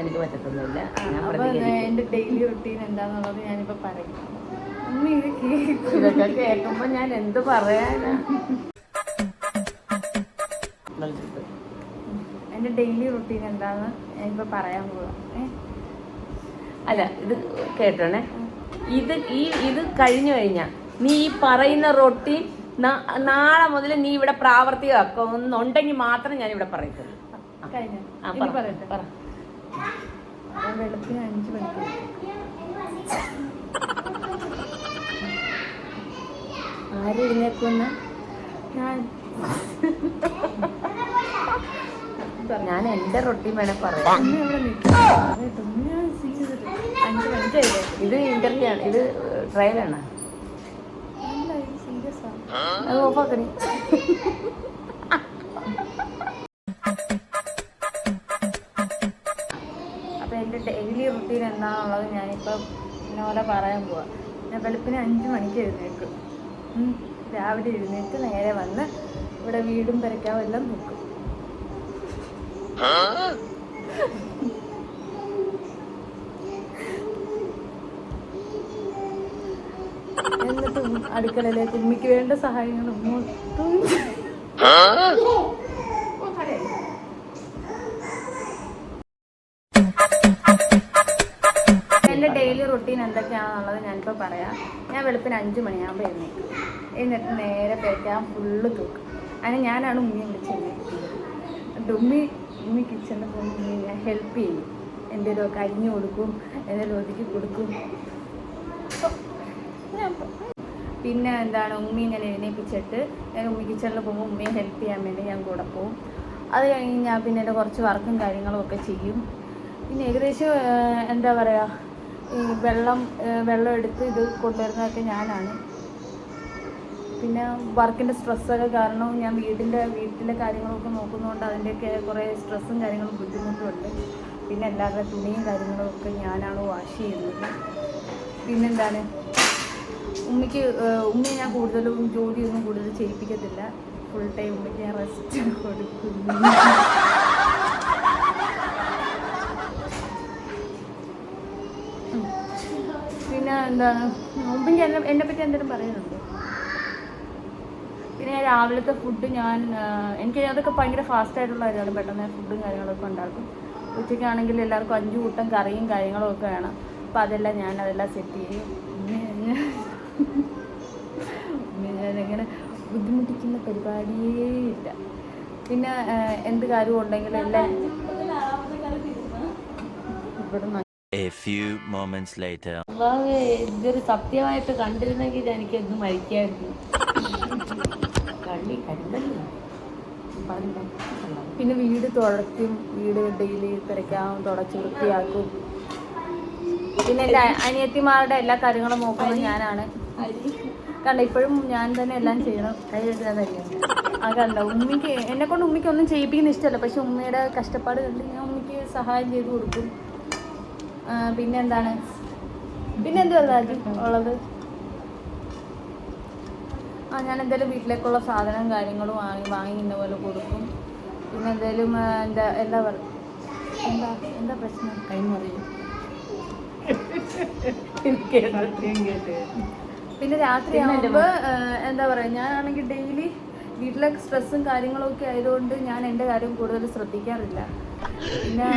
എനിക്ക് പറ്റത്തൊന്നുമില്ല. എൻ്റെ daily routine എന്താണെന്നുള്ളത് ഞാനിപ്പോൾ പറയും. ഇതൊക്കെ കേൾക്കുമ്പോൾ ഞാൻ എന്ത് പറയാനാ. എൻ്റെ ഡെയിലി റുട്ടീൻ എന്താണെന്ന് ഞാനിപ്പോൾ പറയാൻ പോവാം. അല്ല, ഇത് കേട്ടോണേ. ഇത് കഴിഞ്ഞു കഴിഞ്ഞാൽ നീ ഈ പറയുന്ന റൊട്ടീൻ നാളെ മുതൽ നീ ഇവിടെ പ്രാവർത്തികമാക്കുന്നുണ്ടെങ്കിൽ മാത്രം ഞാൻ ഇവിടെ പറയത്തുള്ളൂ. പറയട്ടെ. വെളുപ്പിന് 5 മണിക്ക് ആരെഴുന്നേക്കുന്ന ഞാൻ എൻ്റെ റൊട്ടീൻ വേണേ പറയാം. ഇത് ഇന്റർവ്യൂ ആണ്, ഇത് ട്രയലാണ്. അത് ഓഫാക്കണേ. അപ്പോൾ എൻ്റെ ഡെയിലി റുട്ടീൻ എന്താണെന്നുള്ളത് ഞാനിപ്പോൾ ഇന്നപോലെ പറയാൻ പോവാം. ഞാൻ വെളുപ്പിന് 5 മണിക്ക് എഴുന്നേൽക്കും. രാവിലെ എഴുന്നേറ്റ് നേരെ വന്ന് ഇവിടെ വീടും പെരക്കാവും എല്ലാം നോക്കും. എന്നിട്ട് അടുക്കളയിലേക്ക് ഉമ്മിക്ക് വേണ്ട സഹായങ്ങളും എൻ്റെ ഡെയിലി റുട്ടീൻ എന്തൊക്കെയാണെന്നുള്ളത് ഞാനിപ്പോൾ പറയാം. ഞാൻ വെളുപ്പിന് 5 മണിയാകുമ്പോൾ എഴുന്നേക്കും. എന്നിട്ട് നേരെ പേക്കാൻ ഫുള്ള് തൂക്കും. അതിന് ഞാനാണ് ഉമ്മിയെ വിളിച്ചത്. ഉമ്മി കിച്ചണിൽ പോകുമ്പോൾ ഞാൻ ഹെൽപ്പ് ചെയ്യും. എന്തെങ്കിലുമൊക്കെ അരിഞ്ഞു കൊടുക്കും, എന്തെങ്കിലും ഒതുക്കി കൊടുക്കും. പിന്നെ എന്താണ്, ഉമ്മി ഇങ്ങനെ എഴുന്നേൽപ്പിച്ചിട്ട് ഞാൻ ഉമ്മി കിച്ചണിൽ പോകുമ്പോൾ ഉമ്മയെ ഹെൽപ്പ് ചെയ്യാൻ വേണ്ടി ഞാൻ കൂടെ പോകും. അത് കഴിഞ്ഞ് ഞാൻ പിന്നെ എൻ്റെ കുറച്ച് വർക്കും കാര്യങ്ങളും ഒക്കെ ചെയ്യും. പിന്നെ ഏകദേശം എന്താ പറയുക, ഈ വെള്ളം എടുത്ത് ഇത് കൊണ്ടുവരുന്നതൊക്കെ ഞാനാണ്. പിന്നെ വർക്കിൻ്റെ സ്ട്രെസ്സൊക്കെ കാരണം ഞാൻ വീട്ടിലെ കാര്യങ്ങളൊക്കെ നോക്കുന്നതുകൊണ്ട് അതിൻ്റെയൊക്കെ കുറേ സ്ട്രെസ്സും കാര്യങ്ങളും ബുദ്ധിമുട്ടുമുണ്ട്. പിന്നെ എല്ലാവരുടെ തുണിയും കാര്യങ്ങളും ഒക്കെ ഞാനാണ് വാഷ് ചെയ്യുന്നത്. പിന്നെന്താണ്, ഉമ്മയെ ഞാൻ കൂടുതലും ജോലിയൊന്നും കൂടുതൽ ചെയ്യിപ്പിക്കത്തില്ല. ഫുൾ ടൈം ഉമ്മയ്ക്ക് ഞാൻ റെസ്റ്റ് കൊടുക്കും. പിന്നെ എന്താണ്, ഉമ്മയ്ക്ക് എന്നെപ്പറ്റി എന്തെങ്കിലും പറയുന്നുണ്ടോ? പിന്നെ രാവിലത്തെ ഫുഡ് എനിക്ക് അതൊക്കെ ഭയങ്കര ഫാസ്റ്റായിട്ടുള്ള കാര്യമാണ്. പെട്ടെന്ന് ഫുഡും കാര്യങ്ങളൊക്കെ ഉണ്ടാക്കും. ഉച്ചയ്ക്കാണെങ്കിൽ എല്ലാവർക്കും 5 കൂട്ടം കറിയും കാര്യങ്ങളും ഒക്കെ വേണം. അപ്പോൾ അതെല്ലാം ഞാനതെല്ലാം സെറ്റ് ചെയ്യും. ഞാനങ്ങനെ ബുദ്ധിമുട്ടിക്കുന്ന പരിപാടിയേ ഇല്ല. പിന്നെ എന്ത് കാര്യവും ഉണ്ടെങ്കിലും എല്ലാം ഇതൊരു സത്യമായിട്ട് കണ്ടിരുന്നെങ്കിൽ എനിക്ക് എന്ത് മരിക്കായിരുന്നു. പിന്നെ വീട് തുടയ്ക്കും, വീട് ഡെയിലി തുടച്ച് വൃത്തിയാക്കും. പിന്നെ എൻ്റെ അനിയത്തിമാരുടെ എല്ലാ കാര്യങ്ങളും നോക്കുന്നത് ഞാനാണ്. കണ്ട ഇപ്പോഴും ഞാൻ തന്നെ എല്ലാം ചെയ്യണം. കണ്ട എന്നെക്കൊണ്ട് ഉമ്മിക്ക് ഒന്നും ചെയ്യിപ്പിക്കുന്ന ഇഷ്ടമല്ല. പക്ഷെ ഉമ്മയുടെ കഷ്ടപ്പാട് കണ്ട് ഞാൻ ഉമ്മിക്ക് സഹായം ചെയ്ത് കൊടുക്കും. പിന്നെന്തുവാ രാജു ഉള്ളത്? ഞാൻ എന്തായാലും വീട്ടിലേക്കുള്ള സാധനം കാര്യങ്ങളും വാങ്ങി ഇന്ന പോലെ കൊടുക്കും. പിന്നെ എന്തായാലും എന്താ പ്രശ്നം കൈമറിയും. പിന്നെ രാത്രി ആകുമ്പോൾ എന്താ പറയുക, ഞാനാണെങ്കിൽ ഡെയിലി വീട്ടിലെ സ്ട്രെസ്സും കാര്യങ്ങളും ഒക്കെ ആയതുകൊണ്ട് ഞാൻ എൻ്റെ കാര്യം കൂടുതൽ ശ്രദ്ധിക്കാറില്ല. പിന്നെ